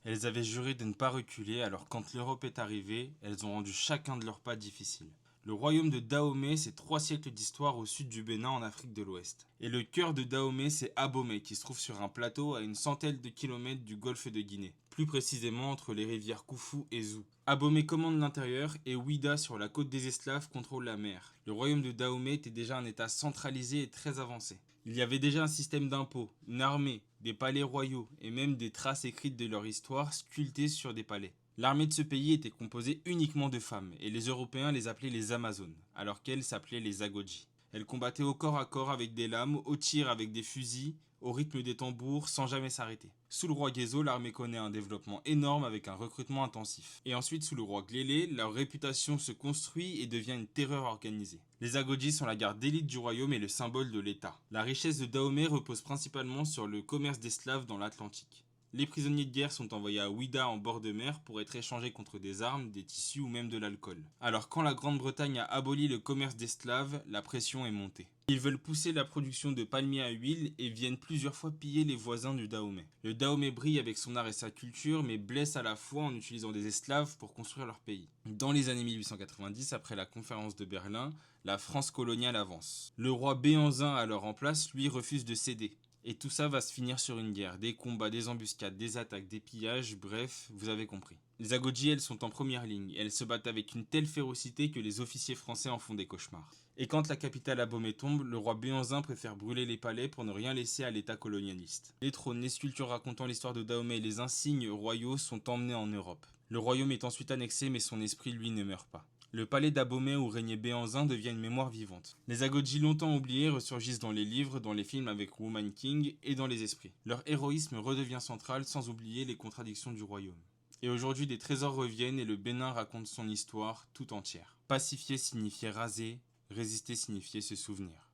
Elles avaient juré de ne pas reculer, alors quand l'Europe est arrivée, elles ont rendu chacun de leurs pas difficile. Le royaume de Dahomey, c'est 3 siècles d'histoire au sud du Bénin en Afrique de l'Ouest. Et le cœur de Dahomey, c'est Abomey, qui se trouve sur un plateau à une centaine de kilomètres du golfe de Guinée, plus précisément entre les rivières Koufou et Zou. Abomey commande l'intérieur et Ouida sur la côte des esclaves contrôle la mer. Le royaume de Dahomey était déjà un état centralisé et très avancé. Il y avait déjà un système d'impôts, une armée, des palais royaux et même des traces écrites de leur histoire sculptées sur des palais. L'armée de ce pays était composée uniquement de femmes, et les Européens les appelaient les Amazones, alors qu'elles s'appelaient les Agodji. Elles combattaient au corps à corps avec des lames, au tir avec des fusils, au rythme des tambours, sans jamais s'arrêter. Sous le roi Ghezo, l'armée connaît un développement énorme avec un recrutement intensif. Et ensuite, sous le roi Glélé, leur réputation se construit et devient une terreur organisée. Les Agodji sont la garde d'élite du royaume et le symbole de l'État. La richesse de Dahomey repose principalement sur le commerce d'esclaves dans l'Atlantique. Les prisonniers de guerre sont envoyés à Ouida en bord de mer pour être échangés contre des armes, des tissus ou même de l'alcool. Alors quand la Grande-Bretagne a aboli le commerce d'esclaves, la pression est montée. Ils veulent pousser la production de palmiers à huile et viennent plusieurs fois piller les voisins du Dahomey. Le Dahomey brille avec son art et sa culture, mais blesse à la fois en utilisant des esclaves pour construire leur pays. Dans les années 1890, après la conférence de Berlin, la France coloniale avance. Le roi Béhanzin, alors en place, lui refuse de céder. Et tout ça va se finir sur une guerre, des combats, des embuscades, des attaques, des pillages, bref, vous avez compris. Les Agodji, elles sont en première ligne, et elles se battent avec une telle férocité que les officiers français en font des cauchemars. Et quand la capitale Abomey tombe, le roi Béhanzin préfère brûler les palais pour ne rien laisser à l'état colonialiste. Les trônes, les sculptures racontant l'histoire de Dahomey et les insignes royaux sont emmenés en Europe. Le royaume est ensuite annexé, mais son esprit, lui, ne meurt pas. Le palais d'Abomey où régnait Béhanzin devient une mémoire vivante. Les Agodji longtemps oubliés ressurgissent dans les livres, dans les films avec Woman King et dans les esprits. Leur héroïsme redevient central sans oublier les contradictions du royaume. Et aujourd'hui des trésors reviennent et le Bénin raconte son histoire tout entière. Pacifier signifiait raser, résister signifiait se souvenir.